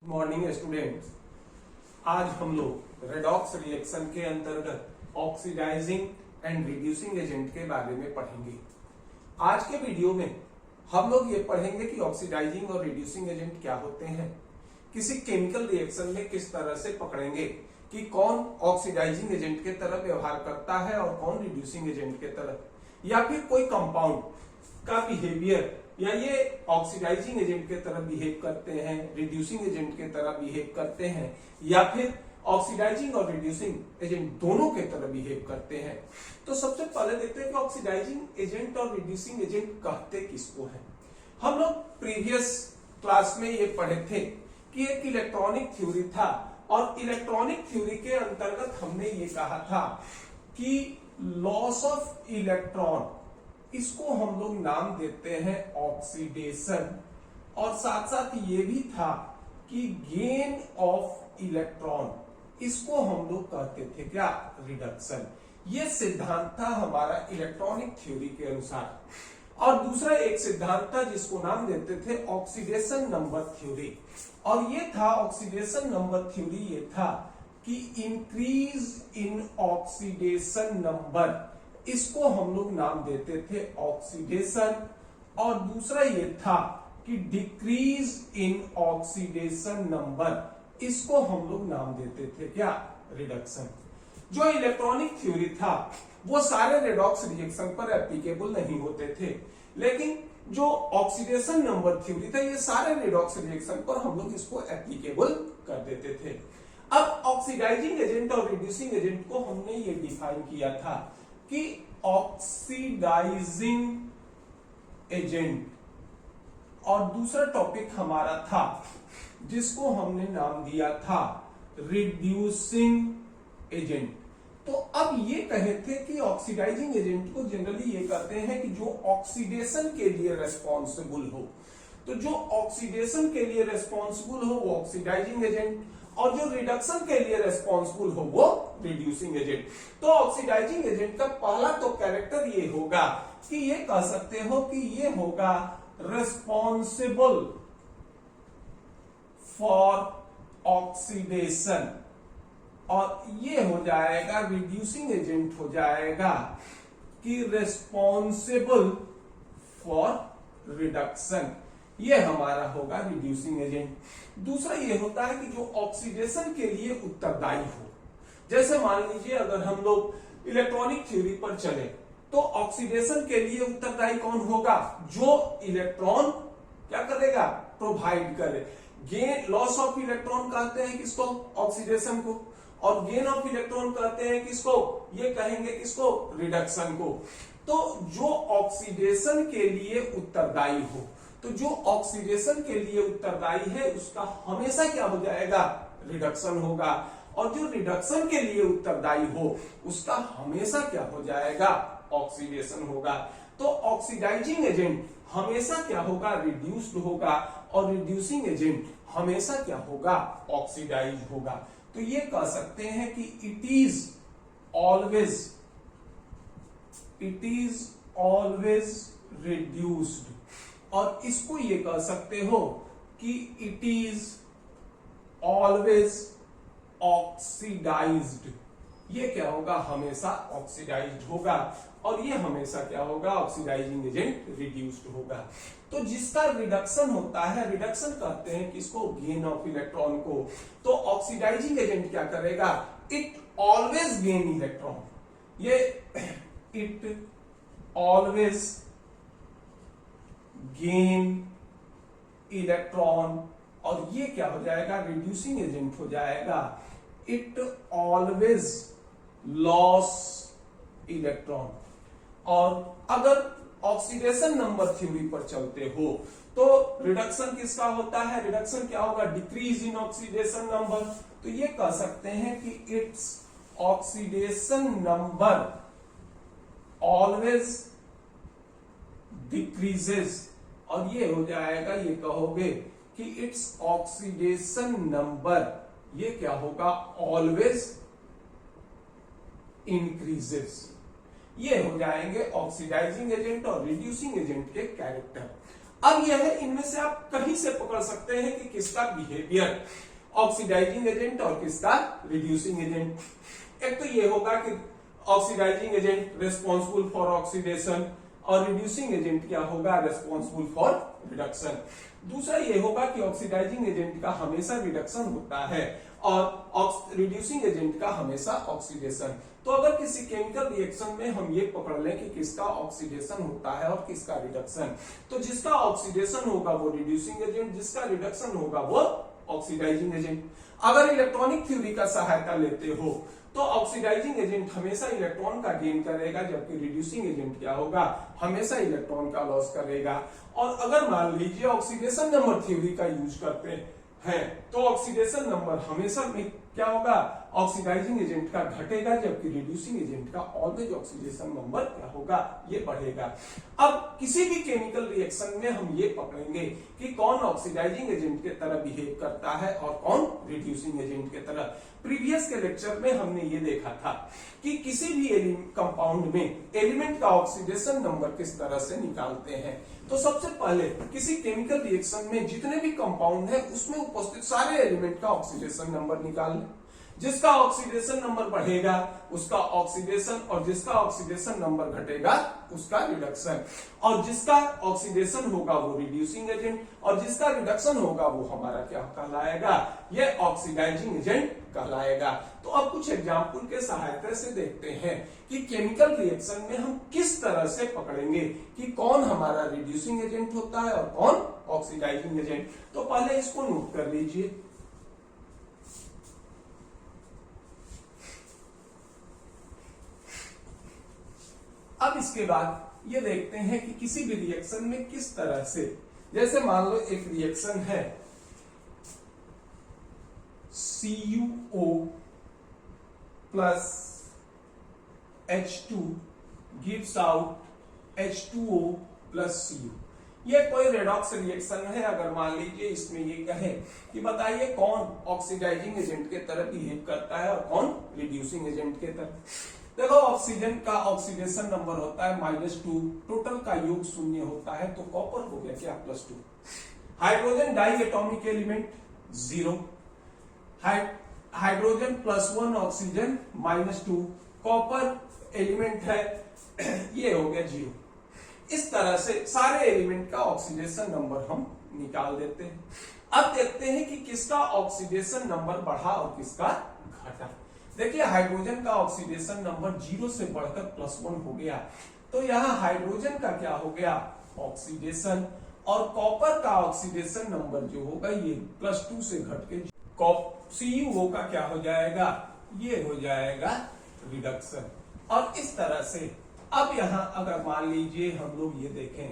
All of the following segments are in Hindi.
Morning students. आज हम लोग रेडॉक्स रिएक्शन के अंतर्गत ऑक्सीडाइजिंग एंड रिड्यूसिंग एजेंट के बारे में पढ़ेंगे। आज के वीडियो में हम लोग ये पढ़ेंगे कि ऑक्सीडाइजिंग और रिड्यूसिंग एजेंट क्या होते हैं, किसी केमिकल रिएक्शन में किस तरह से पकड़ेंगे कि कौन ऑक्सीडाइजिंग एजेंट के तरह व्यवहार करता है और कौन रिड्यूसिंग एजेंट के तरह, या फिर कोई कंपाउंड का बिहेवियर या ये ऑक्सीडाइजिंग एजेंट के तरह बिहेव करते हैं, रिड्यूसिंग एजेंट के तरह बिहेव करते हैं, या फिर ऑक्सीडाइजिंग और रिड्यूसिंग एजेंट दोनों के तरह बिहेव करते हैं। तो सबसे पहले देखते हैं कि ऑक्सीडाइजिंग एजेंट और रिड्यूसिंग एजेंट कहते किसको हैं। हम लोग प्रीवियस क्लास में ये पढ़े थे कि एक इलेक्ट्रॉनिक थ्योरी था और इलेक्ट्रॉनिक थ्योरी के अंतर्गत हमने ये कहा था कि लॉस ऑफ इलेक्ट्रॉन, इसको हम लोग नाम देते हैं ऑक्सीडेशन, और साथ साथ ये भी था कि गेन ऑफ इलेक्ट्रॉन, इसको हम लोग कहते थे क्या, रिडक्शन। ये सिद्धांत था हमारा इलेक्ट्रॉनिक थ्योरी के अनुसार। और दूसरा एक सिद्धांत था जिसको नाम देते थे ऑक्सीडेशन नंबर थ्योरी, और ये था ऑक्सीडेशन नंबर थ्योरी, ये था कि इंक्रीज इन ऑक्सीडेशन नंबर, इसको हम लोग नाम देते थे ऑक्सीडेशन। और दूसरा ये था कि डिक्रीज इन ऑक्सीडेशन नंबर, इसको हम लोग नाम देते थे क्या, रिडक्शन। जो इलेक्ट्रॉनिक थ्योरी था वो सारे रेडॉक्स रिएक्शन पर एप्लीकेबल नहीं होते थे, लेकिन जो ऑक्सीडेशन नंबर थ्योरी था ये सारे रेडॉक्स रिएक्शन पर हम लोग इसको एप्लीकेबल कर देते थे। अब ऑक्सीडाइजिंग एजेंट और रिड्यूसिंग एजेंट को हमने ये डिफाइन किया था कि ऑक्सीडाइजिंग एजेंट, और दूसरा टॉपिक हमारा था जिसको हमने नाम दिया था रिड्यूसिंग एजेंट। तो अब ये कहे थे कि ऑक्सीडाइजिंग एजेंट को जनरली ये कहते हैं कि जो ऑक्सीडेशन के लिए रेस्पॉन्सिबल हो, तो जो ऑक्सीडेशन के लिए रेस्पॉन्सिबल हो वो ऑक्सीडाइजिंग एजेंट, और जो रिडक्शन के लिए रेस्पॉन्सिबल हो वो रिड्यूसिंग एजेंट। तो ऑक्सीडाइजिंग एजेंट का पहला तो कैरेक्टर ये होगा कि ये कह सकते हो कि ये होगा रेस्पॉन्सिबल फॉर ऑक्सीडेशन, और ये हो जाएगा रिड्यूसिंग एजेंट हो जाएगा कि रेस्पॉन्सिबल फॉर रिडक्शन, ये हमारा होगा रिड्यूसिंग एजेंट। दूसरा ये होता है कि जो ऑक्सीडेशन के लिए उत्तरदायी हो, जैसे मान लीजिए अगर हम लोग इलेक्ट्रॉनिक थ्योरी पर चले तो ऑक्सीडेशन के लिए उत्तरदायी कौन होगा, जो इलेक्ट्रॉन क्या करेगा, प्रोवाइड करे। गेन, लॉस ऑफ इलेक्ट्रॉन कहते हैं किसको, ऑक्सीडेशन को, और गेन ऑफ इलेक्ट्रॉन कहते हैं किसको, ये कहेंगे किसको, रिडक्शन को। तो जो ऑक्सीडेशन के लिए उत्तरदायी हो, तो जो ऑक्सीडेशन के लिए उत्तरदायी है उसका हमेशा क्या हो जाएगा, रिडक्शन होगा, और जो रिडक्शन के लिए उत्तरदायी हो उसका हमेशा क्या हो जाएगा, ऑक्सीडेशन होगा। तो ऑक्सीडाइजिंग एजेंट हमेशा क्या होगा, रिड्यूस्ड होगा, और रिड्यूसिंग एजेंट हमेशा क्या होगा, ऑक्सीडाइज होगा। तो ये कह सकते हैं कि इट इज ऑलवेज रिड्यूस्ड, और इसको ये कह सकते हो कि इट इज ऑलवेज ऑक्सीडाइज्ड, ये क्या होगा, हमेशा ऑक्सीडाइज्ड होगा, और ये हमेशा क्या होगा, ऑक्सीडाइजिंग एजेंट रिड्यूस्ड होगा। तो जिसका रिडक्शन होता है, रिडक्शन कहते हैं किसको, गेन ऑफ इलेक्ट्रॉन को, तो ऑक्सीडाइजिंग एजेंट क्या करेगा, इट ऑलवेज गेन इलेक्ट्रॉन, ये इट ऑलवेज गेन इलेक्ट्रॉन, और ये क्या हो जाएगा, रिड्यूसिंग एजेंट हो जाएगा, इट ऑलवेज लॉस इलेक्ट्रॉन। और अगर ऑक्सीडेशन नंबर थ्योरी पर चलते हो तो रिडक्शन किसका होता है, रिडक्शन क्या होगा, डिक्रीज इन ऑक्सीडेशन नंबर। तो ये कह सकते हैं कि its oxidation number always decreases, और ये हो जाएगा, ये कहोगे कि इट्स ऑक्सीडेशन नंबर, ये क्या होगा, ऑलवेज इंक्रीजेस। ये हो जाएंगे ऑक्सीडाइजिंग एजेंट और रिड्यूसिंग एजेंट के कैरेक्टर। अब यह है, इनमें से आप कहीं से पकड़ सकते हैं कि किसका बिहेवियर ऑक्सीडाइजिंग एजेंट और किसका रिड्यूसिंग एजेंट। एक तो ये होगा कि oxidising agent responsible for oxidation और रिड्यूसिंग एजेंट क्या होगा, रिस्पॉन्सिबल फॉर रिडक्शन। दूसरा ये होगा कि ऑक्सीडाइजिंग एजेंट का हमेशा रिडक्शन होता है और रिड्यूसिंग एजेंट का हमेशा ऑक्सीडेशन। तो अगर किसी केमिकल रिएक्शन में हम ये पकड़ लें कि किसका ऑक्सीडेशन होता है और किसका रिडक्शन, तो जिसका ऑक्सीडेशन होगा वो रिड्यूसिंग एजेंट, जिसका रिडक्शन होगा वो ऑक्सीडाइजिंग एजेंट। अगर इलेक्ट्रॉनिक थ्योरी का सहायता लेते हो तो ऑक्सीडाइजिंग एजेंट हमेशा इलेक्ट्रॉन का गेन करेगा, जबकि रिड्यूसिंग एजेंट क्या होगा, हमेशा इलेक्ट्रॉन का लॉस करेगा। और अगर मान लीजिए ऑक्सीडेशन नंबर थ्योरी का यूज करते हैं तो ऑक्सीडेशन नंबर हमेशा में क्या होगा, ऑक्सीडाइजिंग एजेंट का घटेगा, जबकि रिड्यूसिंग एजेंट का ऑलवेज ऑक्सीडेशन नंबर क्या होगा, ये बढ़ेगा। अब किसी भी केमिकल रिएक्शन में हम ये पकड़ेंगे कि कौन ऑक्सीडाइजिंग एजेंट के तरह बिहेव करता है और कौन रिड्यूसिंग एजेंट के तरह। प्रीवियस के लेक्चर में हमने ये देखा था कि किसी भी कंपाउंड में एलिमेंट का ऑक्सीडेशन नंबर किस तरह से निकालते हैं। तो सबसे पहले किसी केमिकल रिएक्शन में जितने भी कंपाउंड है उसमें उपस्थित सारे एलिमेंट का ऑक्सीडेशन नंबर निकाल लें। जिसका ऑक्सीडेशन नंबर बढ़ेगा उसका ऑक्सीडेशन, और जिसका ऑक्सीडेशन नंबर घटेगा उसका रिडक्शन, और जिसका ऑक्सीडेशन होगा वो रिड्यूसिंग एजेंट, और जिसका रिडक्शन होगा वो हमारा क्या कहलाएगा, ये ऑक्सीडाइजिंग एजेंट कहलाएगा। तो अब कुछ एग्जाम्पल के सहायता से देखते हैं कि केमिकल रिएक्शन में हम किस तरह से पकड़ेंगे कि कौन हमारा रिड्यूसिंग एजेंट होता है और कौन ऑक्सीडाइजिंग एजेंट। तो पहले इसको नोट कर लीजिए। अब इसके बाद ये देखते हैं कि किसी भी रिएक्शन में किस तरह से, जैसे मान लो एक रिएक्शन है CuO plus H2 gives out H2O plus Cu। ये कोई रेडॉक्स रिएक्शन है। अगर मान लीजिए इसमें ये कहे कि बताइए कौन ऑक्सीडाइजिंग एजेंट के तरह बिहेव करता है और कौन रिड्यूसिंग एजेंट के तरह। देखो ऑक्सीजन का ऑक्सीडेशन नंबर होता है -2, टोटल का योग 0 होता है, तो कॉपर हो गया क्या +2। Hydrogen diatomic element 0, hydrogen +1 oxygen -2, copper element है ये हो गया 0। इस तरह से सारे एलिमेंट का ऑक्सीडेशन नंबर हम निकाल देते हैं। अब देखते हैं कि किसका ऑक्सीडेशन नंबर बढ़ा और किसका घटा। देखिए हाइड्रोजन का ऑक्सीडेशन नंबर 0 से बढ़कर +1 हो गया, तो यहाँ हाइड्रोजन का क्या हो गया, ऑक्सीडेशन, और कॉपर का ऑक्सीडेशन नंबर जो होगा ये +2 से घट के CuO का क्या हो जाएगा, ये हो जाएगा रिडक्शन। और इस तरह से अब यहाँ अगर मान लीजिए हम लोग ये देखें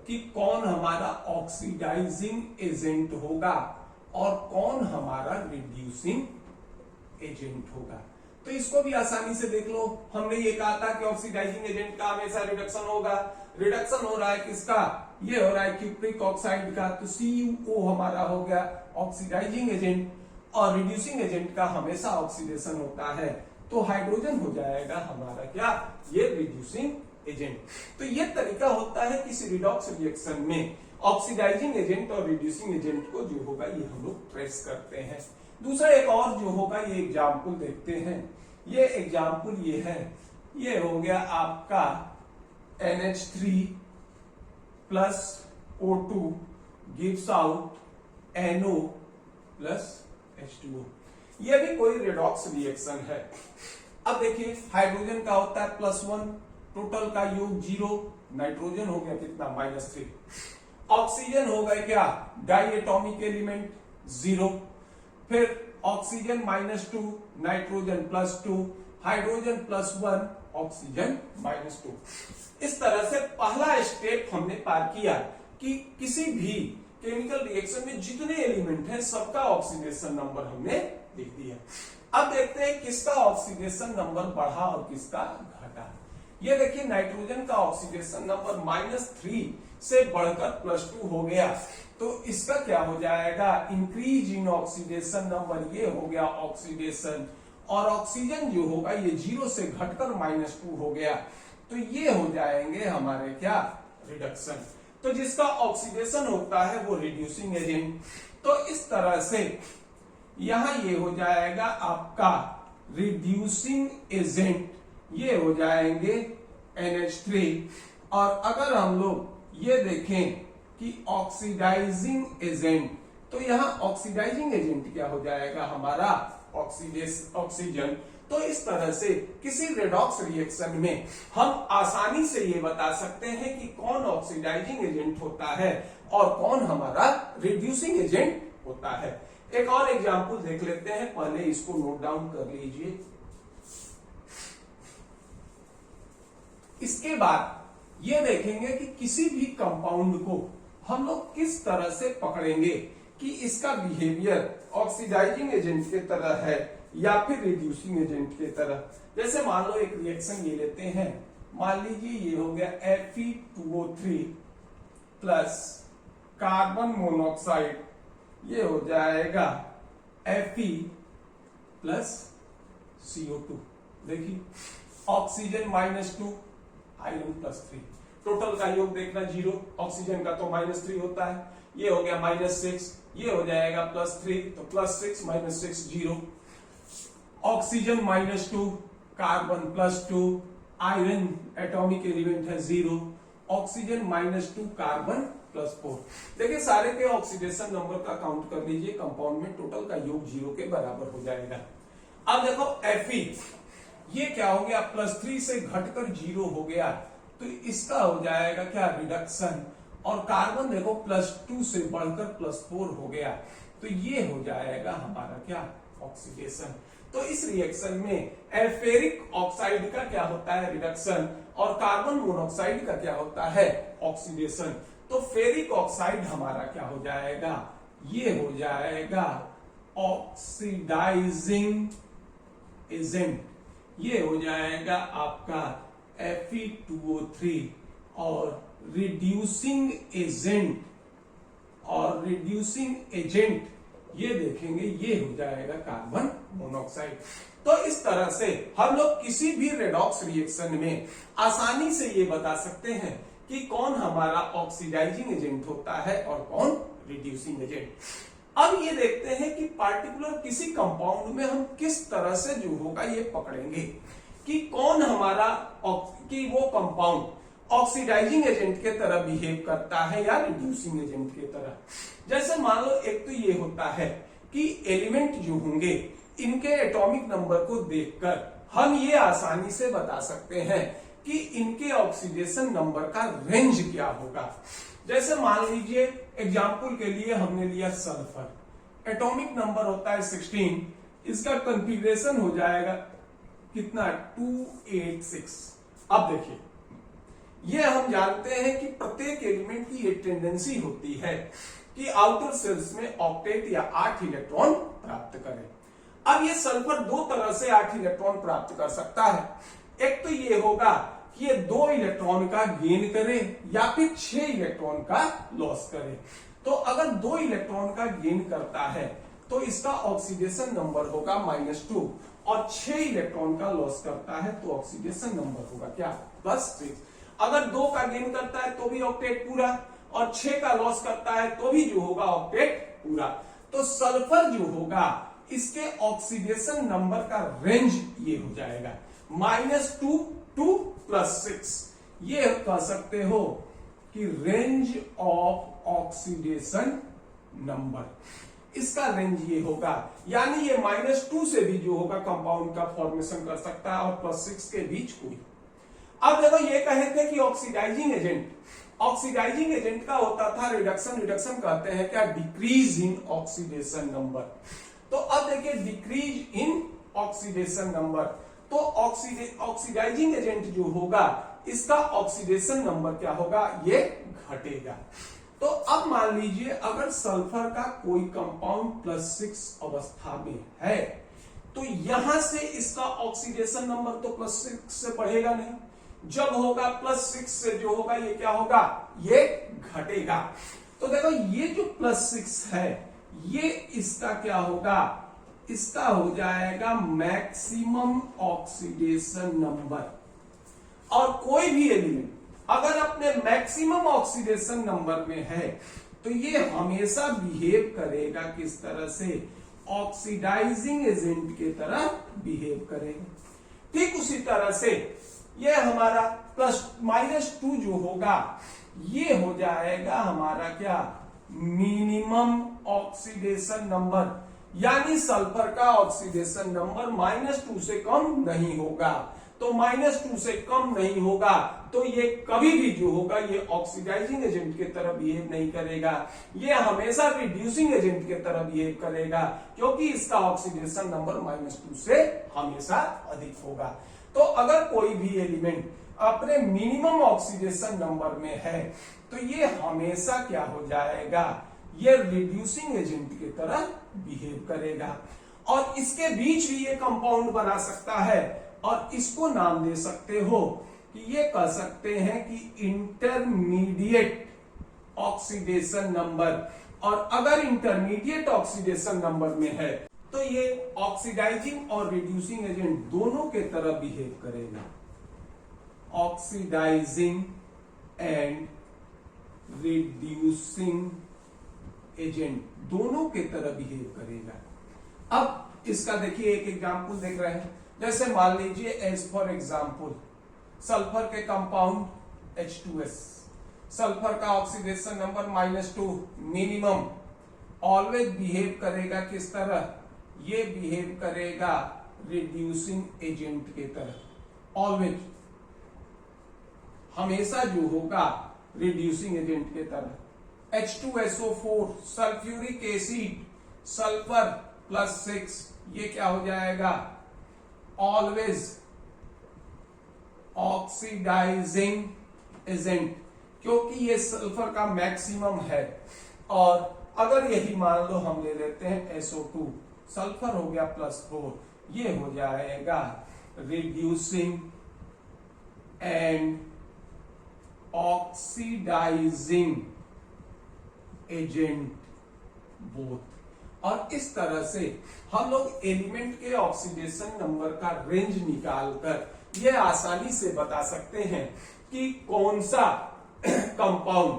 कि कौन हमारा ऑक्सीडाइजिंग एजेंट होगा और कौन हमारा रिड्यूसिंग एजेंट होगा, तो इसको भी आसानी से देख लो। हमने ये कहा था कि ऑक्सीडाइजिंग एजेंट का हमेशा रिडक्शन होगा। रिडक्शन हो रहा है किसका, ये हो रहा है क्यूप्रिक ऑक्साइड का, तो CuO हमारा हो गया ऑक्सीडाइजिंग एजेंट, और रिड्यूसिंग एजेंट का हमेशा ऑक्सीडेशन होता है, तो हाइड्रोजन हो जाएगा हमारा क्या, ये रिड्यूसिंग एजेंट। तो ये तरीका होता है किसी रिडॉक्स रिएक्शन में ऑक्सीडाइजिंग एजेंट और रिड्यूसिंग एजेंट को जो होगा ये हम लोग ट्रेस करते हैं। दूसरा एक और जो होगा ये एग्जाम्पल देखते हैं। ये एग्जाम्पल ये है, ये हो गया आपका NH3 plus O2 gives out NO plus H2O। ये भी कोई रेडॉक्स रिएक्शन है। अब देखिए हाइड्रोजन का होता है +1, टोटल का योग 0, नाइट्रोजन हो गया कितना -3, ऑक्सीजन हो गया क्या डाई एटॉमिक एलिमेंट 0, फिर ऑक्सीजन -2, नाइट्रोजन +2, हाइड्रोजन +1, ऑक्सीजन -2। इस तरह से पहला स्टेप हमने पार किया कि किसी भी केमिकल रिएक्शन में जितने एलिमेंट हैं सबका ऑक्सीडेशन नंबर हमने लिख दिया। अब देखते हैं किसका ऑक्सीडेशन नंबर बढ़ा और किसका घटा। ये देखिए नाइट्रोजन का ऑक्सीडेशन नंबर -3 से बढ़कर +2 हो गया, तो इसका क्या हो जाएगा, इंक्रीज इन ऑक्सीडेशन नंबर, ये हो गया ऑक्सीडेशन, और ऑक्सीजन जो होगा ये 0 से घटकर -2 हो गया, तो ये हो जाएंगे हमारे क्या, रिडक्शन। तो जिसका ऑक्सीडेशन होता है वो रिड्यूसिंग एजेंट। तो इस तरह से यहां ये हो जाएगा आपका रिड्यूसिंग एजेंट, ये हो जाएंगे NH3। और अगर हम लोग ये देखें कि ऑक्सीडाइजिंग एजेंट, तो यहां ऑक्सीडाइजिंग एजेंट क्या हो जाएगा हमारा ऑक्सीजन। तो इस तरह से किसी रेडॉक्स रिएक्शन में हम आसानी से ये बता सकते हैं कि कौन ऑक्सीडाइजिंग एजेंट होता है और कौन हमारा रिड्यूसिंग एजेंट होता है। एक और एग्जांपल देख लेते हैं, पहले इसको नोट डाउन कर लीजिए। इसके बाद ये देखेंगे कि किसी भी कंपाउंड को हम लोग किस तरह से पकड़ेंगे कि इसका बिहेवियर ऑक्सीडाइजिंग एजेंट की तरह है या फिर रिड्यूसिंग एजेंट की तरह। जैसे मान लो एक रिएक्शन ये लेते हैं, मान लीजिए ये हो गया Fe2O3 प्लस कार्बन मोनोऑक्साइड, ये हो जाएगा Fe प्लस CO2। देखिए ऑक्सीजन -2, आयरन +3, टोटल का योग देखना 0, ऑक्सीजन का तो -3 होता है, ये हो गया -6, ये हो जाएगा +3, तो +6 -6 0, oxygen -2, carbon +2, iron atomic element है 0, ऑक्सीजन -2, कार्बन +4। देखिए सारे के ऑक्सीडेशन नंबर का काउंट कर लीजिए कंपाउंड में, टोटल का योग 0 के बराबर हो जाएगा। अब देखो Fe, ये क्या हो गया +3 से घटकर 0 हो गया, तो इसका हो जाएगा क्या रिडक्शन। और कार्बन देखो +2 से बढ़कर +4 हो गया, तो ये हो जाएगा हमारा क्या ऑक्सीडेशन। तो इस रिएक्शन में फेरिक ऑक्साइड का क्या होता है रिडक्शन और कार्बन मोनोऑक्साइड का क्या होता है ऑक्सीडेशन। तो फेरिक ऑक्साइड हमारा क्या हो जाएगा, ये हो जाएगा ऑक्सीडाइजिंग एजेंट, ये हो जाएगा आपका Fe2O3। और रिड्यूसिंग एजेंट, और रिड्यूसिंग एजेंट ये देखेंगे ये हो जाएगा कार्बन मोनोऑक्साइड। तो इस तरह से हम लोग किसी भी रेडॉक्स रिएक्शन में आसानी से ये बता सकते हैं कि कौन हमारा ऑक्सीडाइजिंग एजेंट होता है और कौन रिड्यूसिंग एजेंट। अब ये देखते हैं कि पार्टिकुलर किसी कंपाउंड में हम किस तरह से जो होगा ये पकड़ेंगे कि कौन हमारा कि वो कंपाउंड ऑक्सीडाइजिंग एजेंट के तरह बिहेव करता है या रिड्यूसिंग एजेंट के तरह। जैसे मान लो एक तो ये होता है कि एलिमेंट जो होंगे इनके एटॉमिक नंबर को देखकर हम ये आसानी से बता सकते हैं कि इनके ऑक्सीडेशन नंबर का रेंज क्या होगा। जैसे मान लीजिए एग्जाम्पल के लिए हमने लिया सल्फर, एटॉमिक नंबर होता है 16, इसका कॉन्फ़िगरेशन हो जाएगा कितना 286। अब देखिए ये हम जानते हैं कि प्रत्येक एलिमेंट की एक टेंडेंसी होती है कि आउटर सेल्स में ऑक्टेट या 8 इलेक्ट्रॉन प्राप्त करें। अब ये सल्फर दो तरह से 8 इलेक्ट्रॉन प्राप्त कर सकता है। एक तो ये होगा कि ये 2 इलेक्ट्रॉन का गेन करे या फिर 6 इलेक्ट्रॉन का लॉस करे। तो अगर 2 इलेक्ट्रॉन का गेन करता है तो इसका ऑक्सीडेशन नंबर होगा -2 और 6 इलेक्ट्रॉन का लॉस करता है तो ऑक्सीडेशन नंबर होगा क्या +6। अगर 2 का गेन करता है तो भी ऑक्टेट पूरा और 6 का लॉस करता है तो भी जो होगा ऑक्टेट पूरा। तो सल्फर जो होगा इसके ऑक्सीडेशन नंबर का रेंज ये हो जाएगा -2 to +6। ये कह सकते हो कि रेंज ऑफ ऑक्सीडेशन नंबर, इसका रेंज ये होगा। यानी ये -2 से भी जो होगा कंपाउंड का फॉर्मेशन कर सकता है और +6 के बीच कोई। अब देखो ये कहे थे कि ऑक्सीडाइजिंग एजेंट का होता था रिडक्शन कहते हैं क्या डिक्रीज इन ऑक्सीडेशन नंबर। तो अब देखिए डिक्रीज इन ऑक्सीडेशन नंबर, तो ऑक्सीडाइजिंग एजेंट जो होगा इसका ऑक्सीडेशन नंबर क्या होगा ये घटेगा। तो अब मान लीजिए अगर सल्फर का कोई कंपाउंड +6 अवस्था में है तो यहां से इसका ऑक्सीडेशन नंबर तो +6 से बढ़ेगा नहीं, जब होगा +6 से जो होगा ये क्या होगा ये घटेगा। तो देखो ये जो +6 है ये इसका क्या होगा, इसका हो जाएगा मैक्सिमम ऑक्सीडेशन नंबर। और कोई भी एलिमेंट अगर अपने मैक्सिमम ऑक्सीडेशन नंबर में है तो ये हमेशा बिहेव करेगा किस तरह से, ऑक्सीडाइजिंग एजेंट की तरह बिहेव करेगा। ठीक उसी तरह से ये हमारा +-2 जो होगा ये हो जाएगा हमारा क्या, मिनिमम ऑक्सीडेशन नंबर, यानी सल्फर का ऑक्सीडेशन नंबर -2 से कम नहीं होगा। तो -2 से कम नहीं होगा तो ये कभी भी जो होगा ये ऑक्सीडाइजिंग एजेंट की तरह बिहेव नहीं करेगा, ये हमेशा रिड्यूसिंग एजेंट की तरह बिहेव करेगा, क्योंकि इसका ऑक्सीडेशन नंबर -2 से हमेशा अधिक होगा। तो अगर कोई भी एलिमेंट अपने मिनिमम ऑक्सीडेशन नंबर में है तो ये हमेशा क्या हो जाएगा, ये रिड्यूसिंग एजेंट की तरह बिहेव करेगा। और इसके बीच भी ये कंपाउंड बना सकता है और इसको नाम दे सकते हो कि ये कह सकते हैं कि इंटरमीडिएट ऑक्सीडेशन नंबर। और अगर इंटरमीडिएट ऑक्सीडेशन नंबर में है तो ये ऑक्सीडाइजिंग और रिड्यूसिंग एजेंट दोनों के तरह बिहेव करेगा, ऑक्सीडाइजिंग एंड रिड्यूसिंग एजेंट दोनों के तरह बिहेव करेगा। अब इसका देखिए एक एग्जांपल देख रहे हैं, जैसे मान लीजिए एज फॉर एग्जांपल सल्फर के कंपाउंड H2S, सल्फर का oxidation number -2 minimum, always behave करेगा किस तरह, ये बिहेव करेगा रिड्यूसिंग एजेंट के तरह, ऑलवेज हमेशा जो होगा रिड्यूसिंग एजेंट के तरह। H2SO4 सल्फ्यूरिक एसिड, सल्फर +6, ये क्या हो जाएगा, ऑलवेज ऑक्सीडाइजिंग एजेंट, क्योंकि ये सल्फर का मैक्सिमम है। और अगर यही मान लो हम ले लेते हैं SO2, सल्फर हो गया +4, ये हो जाएगा reducing and oxidising agent both. और इस तरह से हम लोग एलिमेंट के ऑक्सीडेशन नंबर का रेंज निकालकर ये आसानी से बता सकते हैं कि कौन सा कंपाउंड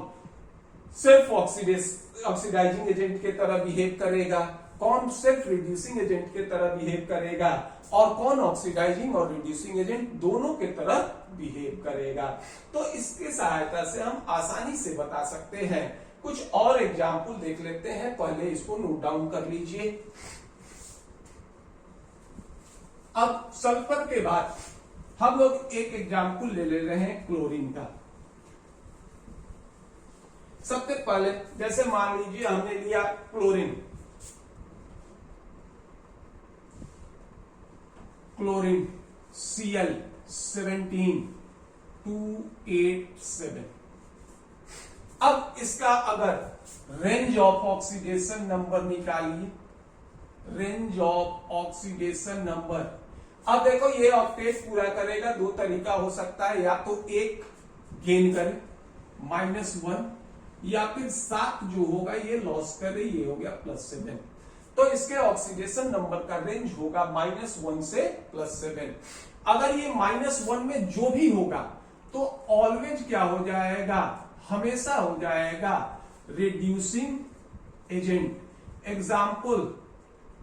सिर्फ ऑक्सीडाइजिंग एजेंट की तरह बिहेव करेगा, कौन सिर्फ रिड्यूसिंग एजेंट की तरह बिहेव करेगा और कौन ऑक्सीडाइजिंग और रिड्यूसिंग एजेंट दोनों की तरह बिहेव करेगा। तो इसकी सहायता से हम आसानी से बता सकते हैं। कुछ और एग्जाम्पल देख लेते हैं, पहले इसको नोट डाउन कर लीजिए। अब सल्फर के बाद हम लोग एक एग्जाम्पल ले रहे हैं क्लोरीन का। सबसे पहले जैसे मान लीजिए हमने लिया क्लोरीन, क्लोरीन Cl 17287। अब इसका अगर रेंज ऑफ ऑक्सीडेशन नंबर निकालिए, रेंज ऑफ ऑक्सीडेशन नंबर। अब देखो ये ऑक्टेट पूरा करेगा, दो तरीका हो सकता है, या तो एक गेन करे -1, या फिर 7 जो होगा ये लॉस करे, ये हो गया +7। तो इसके ऑक्सीडेशन नंबर का रेंज होगा -1 से +7। अगर ये -1 में जो भी होगा तो ऑलवेज क्या हो जाएगा, हमेशा हो जाएगा reducing agent. Example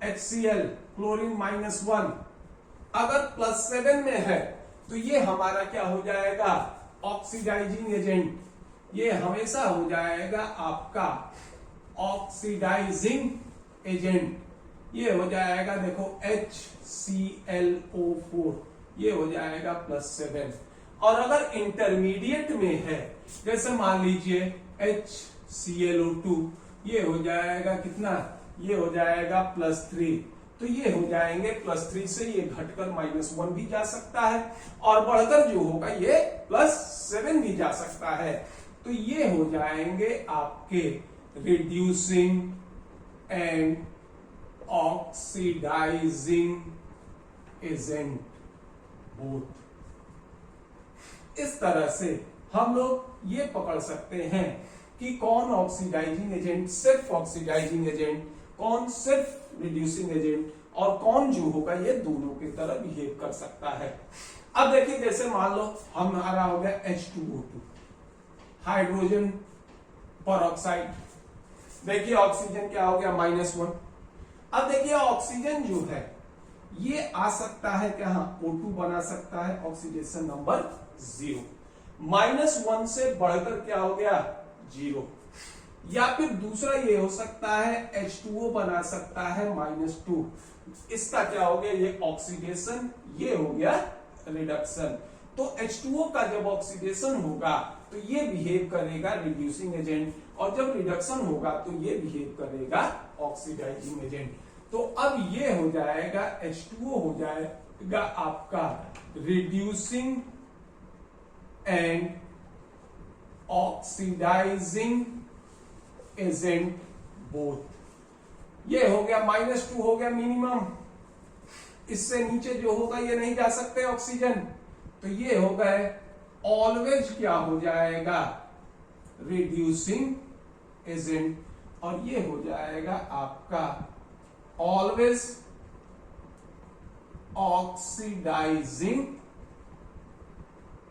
HCl chlorine -1, अगर +7 में है तो ये हमारा क्या हो जाएगा, ऑक्सीडाइजिंग एजेंट, ये हमेशा हो जाएगा आपका ऑक्सीडाइजिंग एजेंट। ये हो जाएगा देखो HClO4, ये हो जाएगा +7। और अगर इंटरमीडिएट में है, जैसे मान लीजिए HClO2, ये हो जाएगा कितना, ये हो जाएगा +3। तो ये हो जाएंगे +3 से ये घटकर -1 भी जा सकता है, और बढ़कर जो होगा ये +7 भी जा सकता है। तो ये हो जाएंगे आपके reducing and oxidising agent both. इस तरह से हम लोग ये पकड़ सकते हैं कि कौन ऑक्सीडाइजिंग एजेंट, सिर्फ ऑक्सीडाइजिंग एजेंट, कौन सिर्फ रिड्यूसिंग एजेंट, और कौन जो होगा ये दोनों की तरह बिहेव कर सकता है। अब देखिए जैसे मान लो हमारा हो गया H2O2, हाइड्रोजन परऑक्साइड। देखिए ऑक्सीजन क्या हो गया -1। अब देखिए ऑक्सीजन जो है ये आ सकता है क्या, O2 बना सकता है, ऑक्सीडेशन नंबर 0। -1 से बढ़कर क्या हो गया 0। या फिर दूसरा ये हो सकता है H2O बना सकता है -2। इसका क्या हो गया, ये ऑक्सीडेशन, ये हो गया रिडक्शन। तो H2O का जब ऑक्सीडेशन होगा तो ये बिहेव करेगा रिड्यूसिंग एजेंट, और जब रिडक्शन होगा तो ये बिहेव करेगा ऑक्सीडाइजिंग एजेंट। तो अब ये हो जाएगा H2O हो जाएगा आपका reducing and oxidising agent both. ये हो गया -2 हो गया मिनिमम, इससे नीचे जो होगा ये नहीं जा सकते ऑक्सीजन, तो ये हो गए ऑलवेज क्या हो जाएगा रिड्यूसिंग एजेंट, और ये हो जाएगा आपका ऑलवेज ऑक्सीडाइजिंग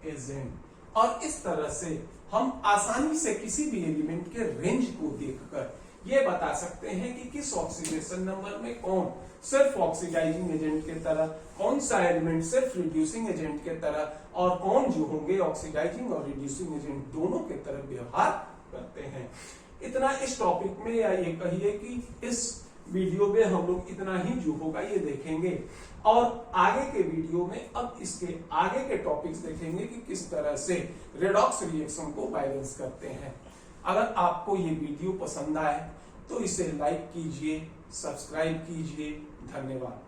एजेंट। और इस तरह से हम आसानी से किसी भी एलिमेंट के रेंज को देखकर ये बता सकते हैं कि किस ऑक्सीडेशन नंबर में कौन सिर्फ ऑक्सीडाइजिंग एजेंट के तरह, कौन सा एलिमेंट सिर्फ रिड्यूसिंग एजेंट के तरह, और कौन जो होंगे ऑक्सीडाइजिंग और रिड्यूसिंग एजेंट दोनों के तरह व्यवहार करते हैं। इतना इस टॉपिक में, या ये कहिए कि इस वीडियो में हम लोग इतना ही जो होगा ये देखेंगे, और आगे के वीडियो में अब इसके आगे के टॉपिक्स देखेंगे कि किस तरह से रेडॉक्स रिएक्शन को बैलेंस करते हैं। अगर आपको ये वीडियो पसंद आए तो इसे लाइक कीजिए, सब्सक्राइब कीजिए। धन्यवाद।